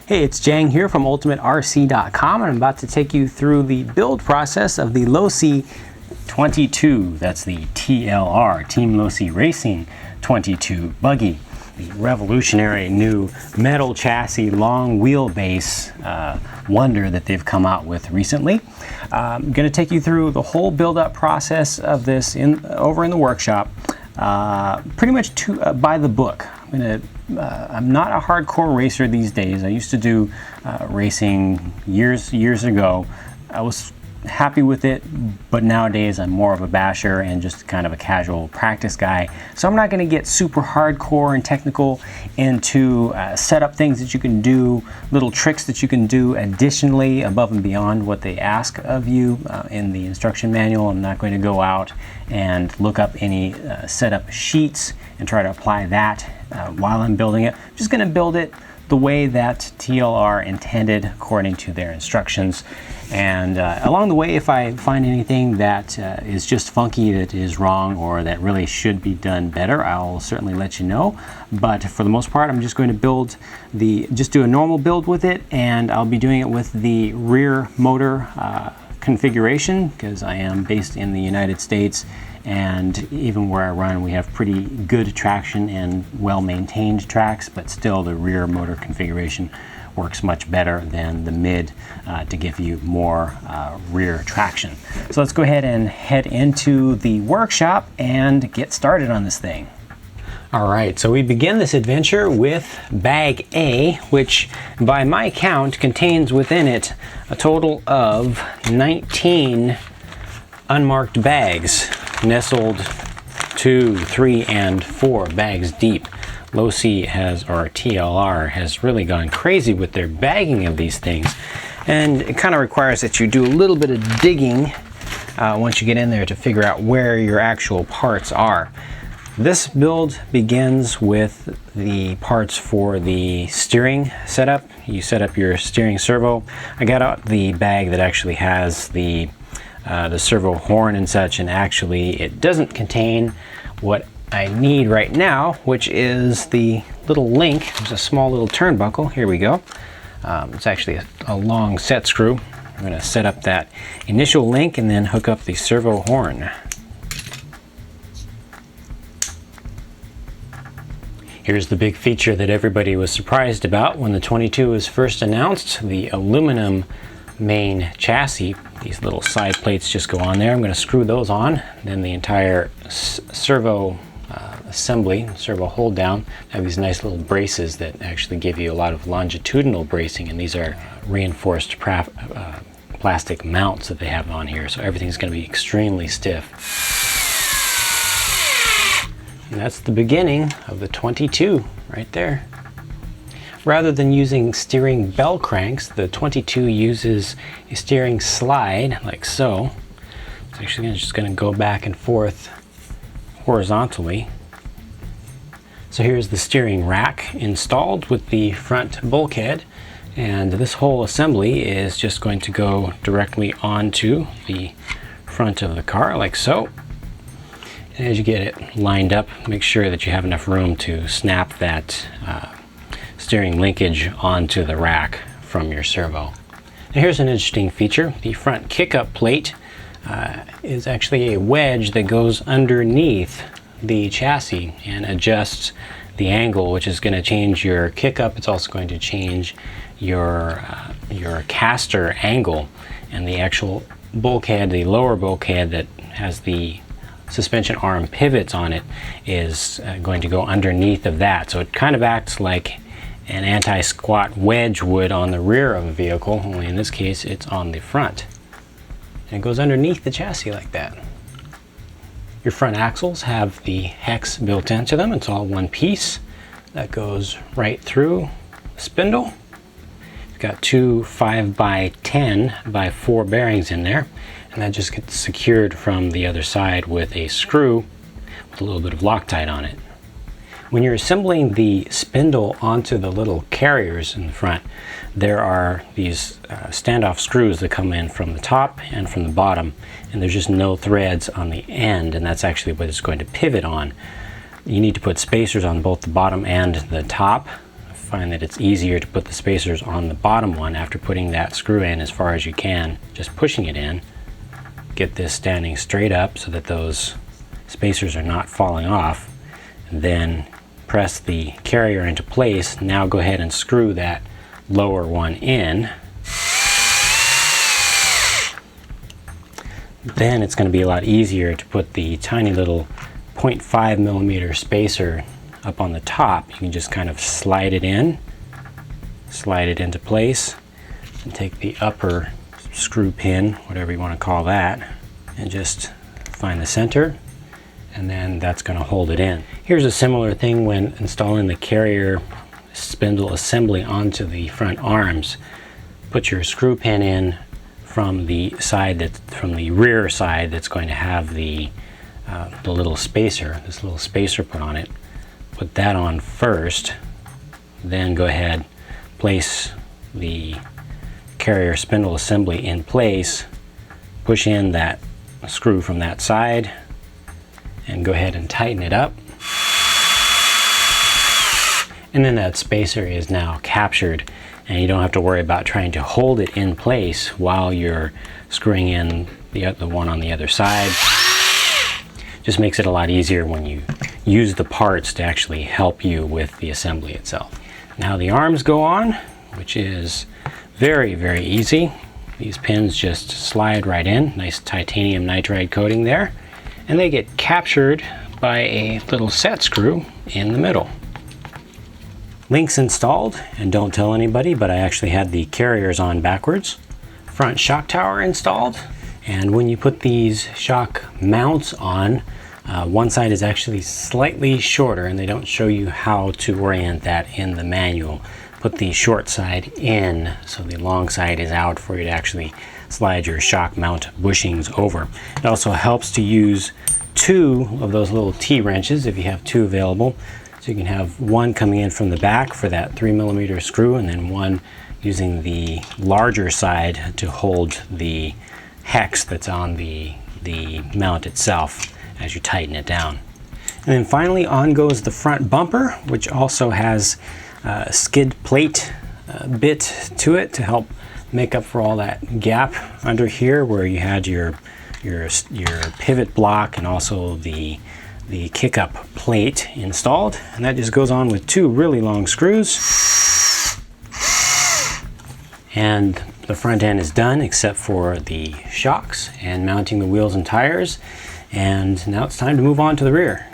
Hey, it's Jang here from ultimaterc.com, and I'm about to take you through the build process of the Losi 22. That's the TLR, Team Losi Racing 22 buggy. The revolutionary new metal chassis, long wheelbase wonder that they've come out with recently. I'm going to take you through the whole build-up process of this over in the workshop, pretty much by the book. I'm not a hardcore racer these days. I used to do racing years ago. I was happy with it, but nowadays I'm more of a basher and just kind of a casual practice guy. So I'm not going to get super hardcore and technical into setup things that you can do, little tricks that you can do additionally above and beyond what they ask of you in the instruction manual. I'm not going to go out and look up any setup sheets and try to apply that while I'm building it. I'm just going to build it the way that TLR intended according to their instructions. And along the way, if I find anything that is just funky, that is wrong, or that really should be done better, I'll certainly let you know. But for the most part, I'm just going to just do a normal build with it, and I'll be doing it with the rear motor configuration, because I am based in the United States, and even where I run, we have pretty good traction and well-maintained tracks, but still the rear motor configuration works much better than the mid to give you more rear traction. So let's go ahead and head into the workshop and get started on this thing. All right, so we begin this adventure with bag A, which by my count contains within it a total of 19 unmarked bags, nestled 2, 3, and 4 bags deep. Losi or TLR has really gone crazy with their bagging of these things, and it kind of requires that you do a little bit of digging once you get in there to figure out where your actual parts are. This build begins with the parts for the steering setup. You set up your steering servo. I got out the bag that actually has the servo horn and such, and actually it doesn't contain what I need right now, which is the little link. There's a small little turnbuckle. Here we go. It's actually a long set screw. I'm going to set up that initial link and then hook up the servo horn. Here's the big feature that everybody was surprised about when the 22 was first announced, the aluminum main chassis. These little side plates just go on there. I'm going to screw those on. Then the entire servo assembly, servo hold down, have these nice little braces that actually give you a lot of longitudinal bracing, and these are reinforced plastic mounts that they have on here, so everything's going to be extremely stiff. And that's the beginning of the 22 right there. Rather than using steering bell cranks, the 22 uses a steering slide like so. It's actually just going to go back and forth horizontally. So here's the steering rack installed with the front bulkhead, and this whole assembly is just going to go directly onto the front of the car like so. And as you get it lined up, make sure that you have enough room to snap that steering linkage onto the rack from your servo. Now here's an interesting feature. The front kick-up plate is actually a wedge that goes underneath the chassis and adjusts the angle, which is going to change your kick-up. It's also going to change your caster angle, and the actual bulkhead, the lower bulkhead that has the suspension arm pivots on it, is going to go underneath of that. So it kind of acts like an anti-squat wedge would on the rear of a vehicle, only in this case it's on the front. And it goes underneath the chassis like that. Your front axles have the hex built into them. It's all one piece that goes right through the spindle. You've got two 5x10x4 bearings in there, and that just gets secured from the other side with a screw with a little bit of Loctite on it. When you're assembling the spindle onto the little carriers in the front, there are these standoff screws that come in from the top and from the bottom, and there's just no threads on the end, and that's actually what it's going to pivot on. You need to put spacers on both the bottom and the top find that it's easier to put the spacers on the bottom one after putting that screw in as far as you can, just pushing it in. Get this standing straight up so that those spacers are not falling off, and then press the carrier into place. Now go ahead and screw that lower one in. Then it's going to be a lot easier to put the tiny little 0.5 millimeter spacer up on the top. You can just kind of slide it in, slide it into place, and take the upper screw pin, whatever you want to call that, and just find the center, and then that's going to hold it in. Here's a similar thing when installing the carrier spindle assembly onto the front arms. Put your screw pin in from the rear side that's going to have the little spacer, this little spacer put on it. Put that on first, then go ahead, place the carrier spindle assembly in place, push in that screw from that side, and go ahead and tighten it up. And then that spacer is now captured, and you don't have to worry about trying to hold it in place while you're screwing in the one on the other side. Just makes it a lot easier when you use the parts to actually help you with the assembly itself. Now the arms go on, which is very, very easy. These pins just slide right in, nice titanium nitride coating there, and they get captured by a little set screw in the middle. Links installed, and don't tell anybody, but I actually had the carriers on backwards. Front shock tower installed, and when you put these shock mounts on, one side is actually slightly shorter, and they don't show you how to orient that in the manual. Put the short side in, so the long side is out for you to actually slide your shock mount bushings over. It also helps to use 2 of those little T-wrenches if you have 2 available. So you can have one coming in from the back for that 3mm screw, and then one using the larger side to hold the hex that's on the mount itself as you tighten it down. And then finally on goes the front bumper, which also has a skid plate bit to it to help make up for all that gap under here where you had your pivot block and also the kick-up plate installed. And that just goes on with 2 really long screws. And the front end is done except for the shocks and mounting the wheels and tires. And now it's time to move on to the rear.